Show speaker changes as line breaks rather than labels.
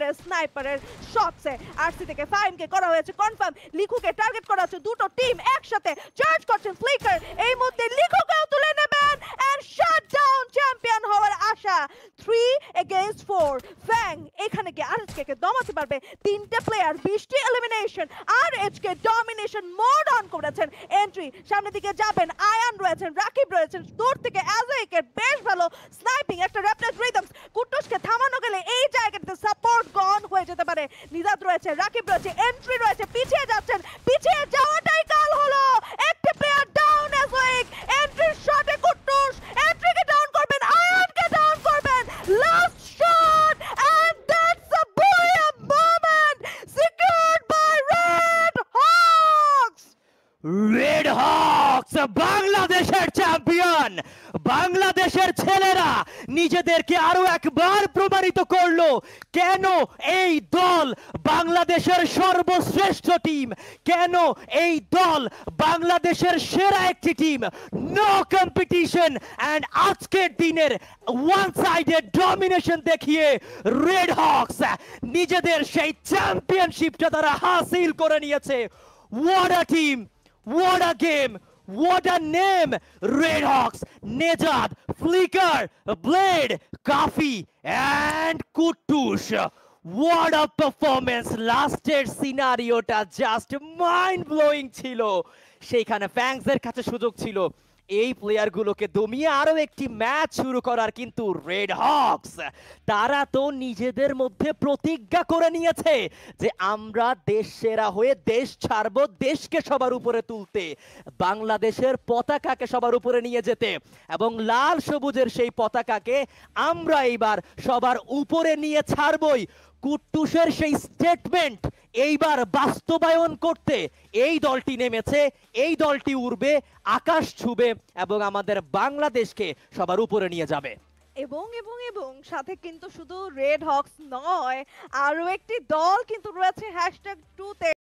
প্লেয়ারের স্নাইপারের শটসে আরসি থেকে ফাইমকে করা হয়েছে কনফার্ম। লিখুকে টার্গেট করা হচ্ছে, দুটো টিম একসাথে চার্জ করছেন। ফ্লিকার এই মুহূর্তে লিখুকেও তুলে নেবেন এন্ড শাট ডাউন চ্যাম্পিয়ন হওয়ার আশা। 3 against 4 ফ্যাং এখানে কি আরএচকে দমাতে পারবে? তিনটে প্লেয়ার 20টি elimination, RHK domination mode on করেছেন। এন্ট্রি সামনের দিকে যাবেন, আয়ান রয়েছেন, রাকিব রয়েছেন, দূর থেকে অ্যাজেকের বেশ ভালো স্নাইপিং, একটা র্যাপলেস রিদমস। কুট্টুসকে থামানো গেলে এই জায়গাটাতে সাপোর্ট গন হয়ে যেতে পারে। নিজাত রয়েছে, রাকিব রয়েছে, এন্ট্রি রয়েছে, পিছিয়ে যাচ্ছেন, পিছিয়ে যাওয়াটাই কাল হলো। একটি প্লেয়ার ডাউন অ্যাজেক, এন্ট্রির শটে কুট্টুস এন্ট্রিকে ডাউন করবেন, আয়ানকে ডাউন করবেন। Last shot and that's a brilliant moment secured by Red Hawks.
Red Hawks বাংলাদেশের চ্যাম্পিয়ন। বাংলাদেশের ছেলেরা নিজেদেরকে আরো একবার প্রমাণিত করলো কেন এই দল বাংলাদেশের সর্বশ্রেষ্ঠ টিম, কেন এই দল বাংলাদেশের সেরা একটি টিম। নো কম্পিটিশন এন্ড আজকের দিনের ওয়ান সাইডেড ডমিনেশন দেখিয়ে রেড হকস নিজেদের সেই চ্যাম্পিয়নশিপটা তারা হাসিল করে নিয়েছে। What a team, what a game, what a name! Red Hawks, Nejad, Flicker, Blade, Kafi, and Kuttush. What a performance! Last scenario ta just mind blowing chilo. সেইখানে ফ্যাংসের কাছে সুযোগ ছিল এই প্লেয়ারগুলোকে দমিয়ে আরো একটি ম্যাচ শুরু করার, কিন্তু রেড হকস তারা তো নিজেদের মধ্যে প্রতিজ্ঞা করে নিয়েছে যে আমরা দেশ সেরা হয়ে দেশ ছাড়বো, দেশকে সবার উপরে তুলতে, বাংলাদেশের পতাকাকে সবার উপরে নিয়ে যেতে, এবং লাল সবুজের সেই পতাকাকে আমরা এইবার সবার উপরে নিয়ে ছাড়বই। কুট্টুসের সেই স্টেটমেন্ট এইবার বাস্তবায়ন করতে এই দলটি নেমেছে, এই দলটি উড়বে, আকাশ ছুবে এবং আমাদের বাংলাদেশকে সবার উপরে নিয়ে যাবে।
এবং এবং এবং সাথে কিন্তু শুধু রেড হকস নয়, আরো একটি দল কিন্তু রয়েছে #2 তে,